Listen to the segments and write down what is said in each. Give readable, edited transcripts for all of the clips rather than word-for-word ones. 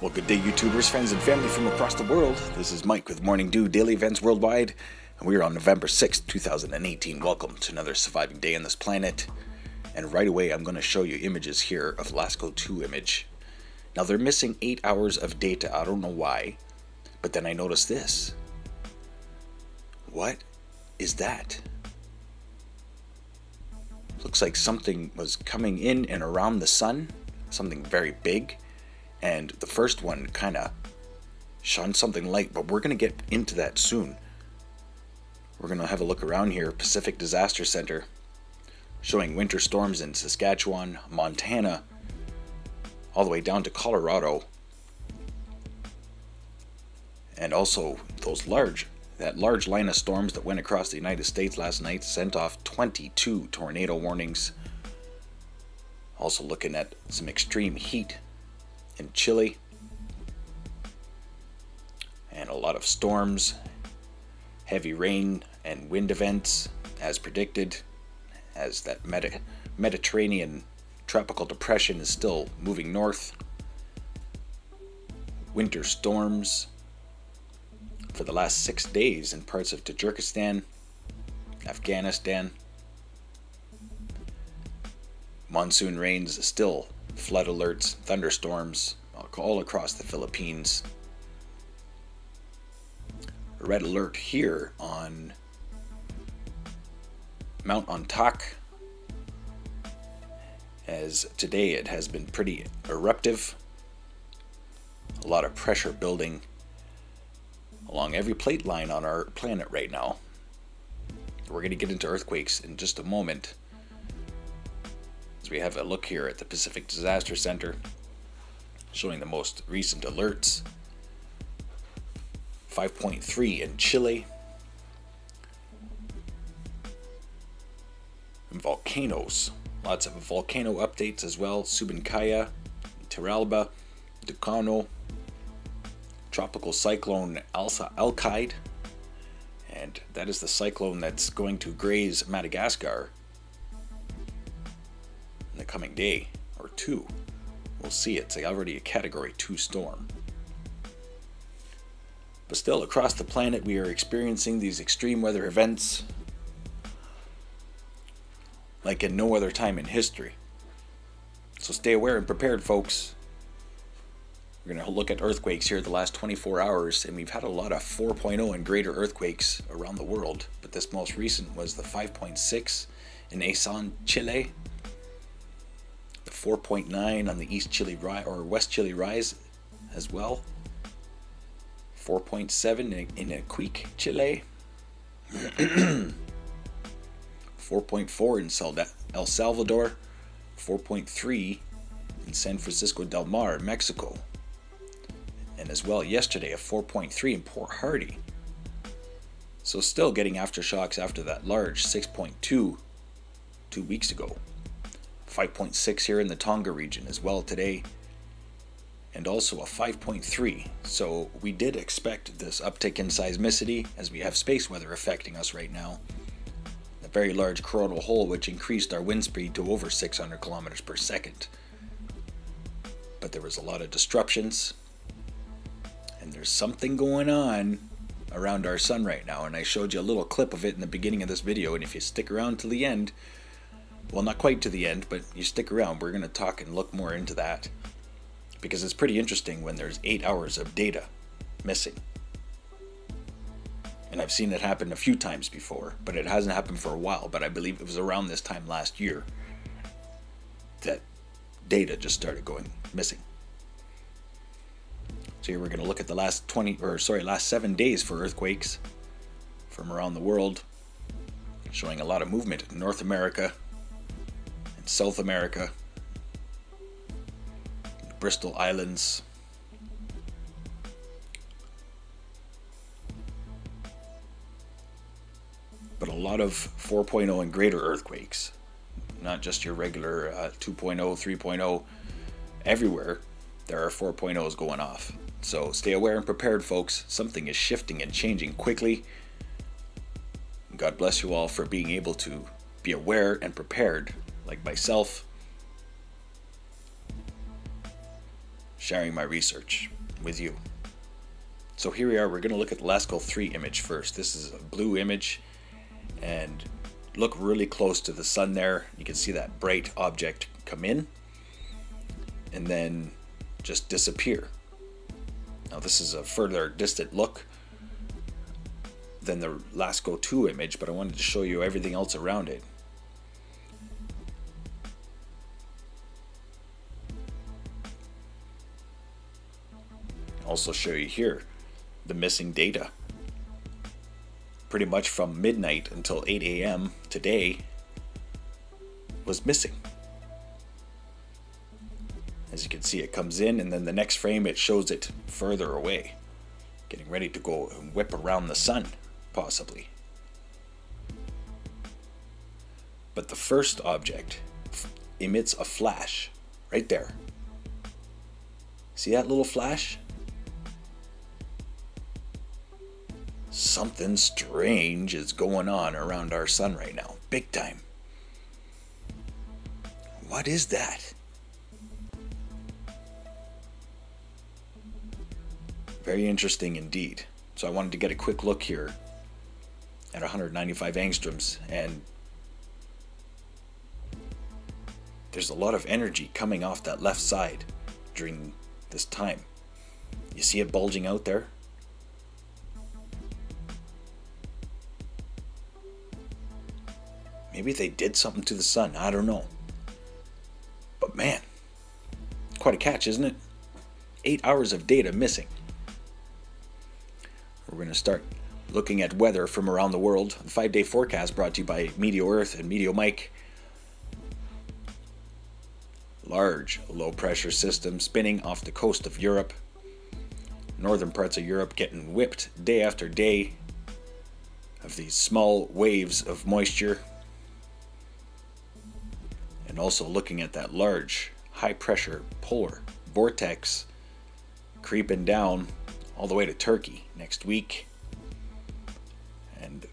Well, good day, YouTubers, friends, and family from across the world. This is Mike with Morning Dew Daily Events Worldwide, and we are on November 6th, 2018. Welcome to another surviving day on this planet. And right away, I'm going to show you images here of LASCO 2 image. Now, they're missing 8 hours of data. I don't know why, but then I noticed this. What is that? Looks like something was coming in and around the sun, something very big. And the first one kind of shone something light, but we're going to get into that soon. We're going to have a look around here. Pacific Disaster Center showing winter storms in Saskatchewan, Montana, all the way down to Colorado. And also that large line of storms that went across the United States last night sent off 22 tornado warnings. Also looking at some extreme heat in Chile, and a lot of storms, heavy rain and wind events as predicted, as that Mediterranean tropical depression is still moving north. Winter storms for the last 6 days in parts of Tajikistan, Afghanistan. Monsoon rains still, flood alerts, thunderstorms all across the Philippines. A red alert here on Mount Antak, as today it has been pretty eruptive. A lot of pressure building along every plate line on our planet right now. We're going to get into earthquakes in just a moment. We have a look here at the Pacific Disaster Center showing the most recent alerts. 5.3 in Chile. And volcanoes. Lots of volcano updates as well. Subincaya, Terralba, Ducano. Tropical cyclone Alkide. And that is the cyclone that's going to graze Madagascar the coming day or two. We'll see. It's already a category 2 storm. But still, across the planet we are experiencing these extreme weather events like in no other time in history. So stay aware and prepared, folks. We're going to look at earthquakes here the last 24 hours, and we've had a lot of 4.0 and greater earthquakes around the world, but this most recent was the 5.6 in Asan, Chile. 4.9 on the East Chile Rise or West Chile Rise as well. 4.7 in Iquique, Chile. 4.4 in El Salvador. 4.3 in San Francisco del Mar, Mexico. And as well yesterday a 4.3 in Port Hardy. So still getting aftershocks after that large 6.2 2 weeks ago. 5.6 here in the Tonga region as well today, and also a 5.3. So we did expect this uptick in seismicity as we have space weather affecting us right now. A very large coronal hole which increased our wind speed to over 600 kilometers per second. But there was a lot of disruptions, and there's something going on around our sun right now, and I showed you a little clip of it in the beginning of this video, and if you stick around till the end, well, not quite to the end, but you stick around, we're going to talk and look more into that, because it's pretty interesting when there's 8 hours of data missing. And I've seen it happen a few times before, but it hasn't happened for a while. But I believe it was around this time last year that data just started going missing. So here we're going to look at the last 7 days for earthquakes from around the world, showing a lot of movement in North America, South America, Bristol Islands, but a lot of 4.0 and greater earthquakes, not just your regular 2.0, 3.0. Everywhere there are 4.0s going off. So stay aware and prepared, folks. Something is shifting and changing quickly. God bless you all for being able to be aware and prepared, like myself. sharing my research with you. So here we are, we're going to look at the LASCO 3 image first. This is a blue image, and look really close to the sun there. You can see that bright object come in and then just disappear. Now this is a further distant look than the LASCO 2 image, but I wanted to show you everything else around it. Also show you here the missing data. Pretty much from midnight until 8 a.m. today was missing. As you can see, it comes in, and then the next frame it shows it further away, getting ready to go and whip around the sun, possibly. But the first object emits a flash right there. See that little flash? Something strange is going on around our sun right now, big time. What is that? Very interesting indeed. So I wanted to get a quick look here at 195 angstroms, and there's a lot of energy coming off that left side during this time. You see it bulging out there? Maybe they did something to the sun, I don't know. But man, quite a catch, isn't it? 8 hours of data missing. We're going to start looking at weather from around the world. The 5-day forecast brought to you by Meteo Earth and Meteo Mike. Large low pressure system spinning off the coast of Europe. Northern parts of Europe getting whipped day after day of these small waves of moisture. And also looking at that large high pressure polar vortex creeping down all the way to Turkey next week, and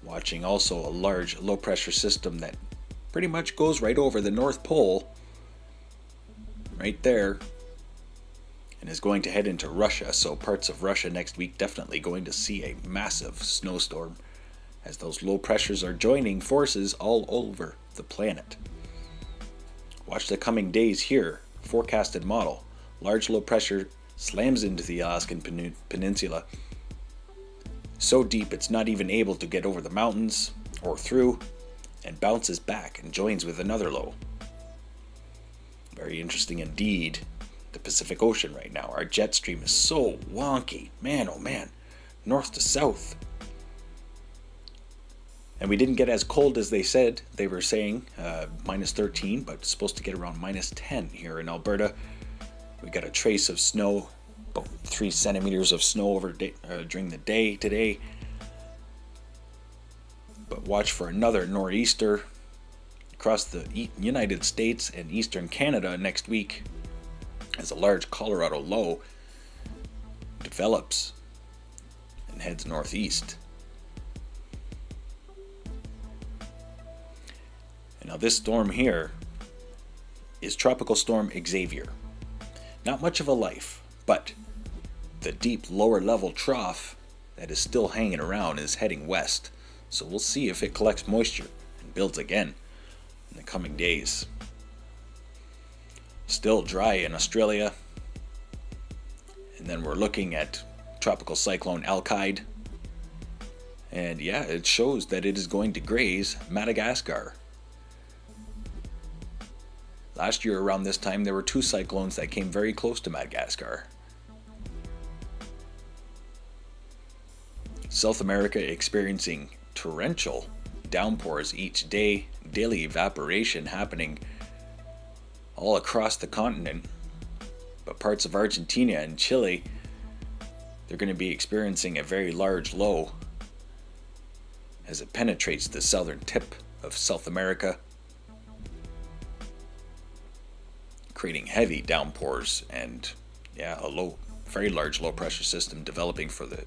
watching also a large low pressure system that pretty much goes right over the North Pole right there and is going to head into Russia. So parts of Russia next week definitely going to see a massive snowstorm as those low pressures are joining forces all over the planet. Watch the coming days here. Forecasted model. Large low pressure slams into the Alaskan Peninsula. So deep it's not even able to get over the mountains or through, and bounces back and joins with another low. Very interesting indeed. The Pacific Ocean right now. Our jet stream is so wonky. Man, oh man. North to south. And we didn't get as cold as they said. They were saying minus 13, but it's supposed to get around minus 10 here in Alberta. We got a trace of snow, about 3 centimeters of snow during the day today. But watch for another nor'easter across the United States and eastern Canada next week as a large Colorado low develops and heads northeast. And now this storm here is Tropical Storm Xavier. Not much of a life, but the deep lower level trough that is still hanging around is heading west. So we'll see if it collects moisture and builds again in the coming days. Still dry in Australia. And then we're looking at Tropical Cyclone Alkide. And yeah, it shows that it is going to graze Madagascar. Last year around this time there were 2 cyclones that came very close to Madagascar. South America experiencing torrential downpours each day, daily evaporation happening all across the continent. But parts of Argentina and Chile, they're going to be experiencing a very large low as it penetrates the southern tip of South America, creating heavy downpours and a very large low pressure system developing for the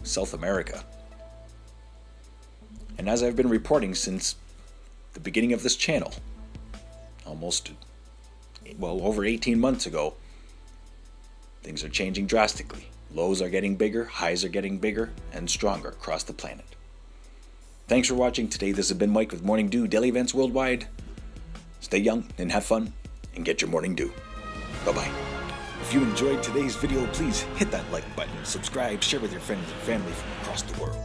South America. And as I've been reporting since the beginning of this channel, over 18 months ago, Things are changing drastically. Lows are getting bigger, highs are getting bigger and stronger across the planet. Thanks for watching today. This has been Mike with Morning Dew Daily Events Worldwide. Stay young and have fun and get your morning dew. Bye-bye. If you enjoyed today's video, please hit that like button, subscribe, share with your friends and family from across the world.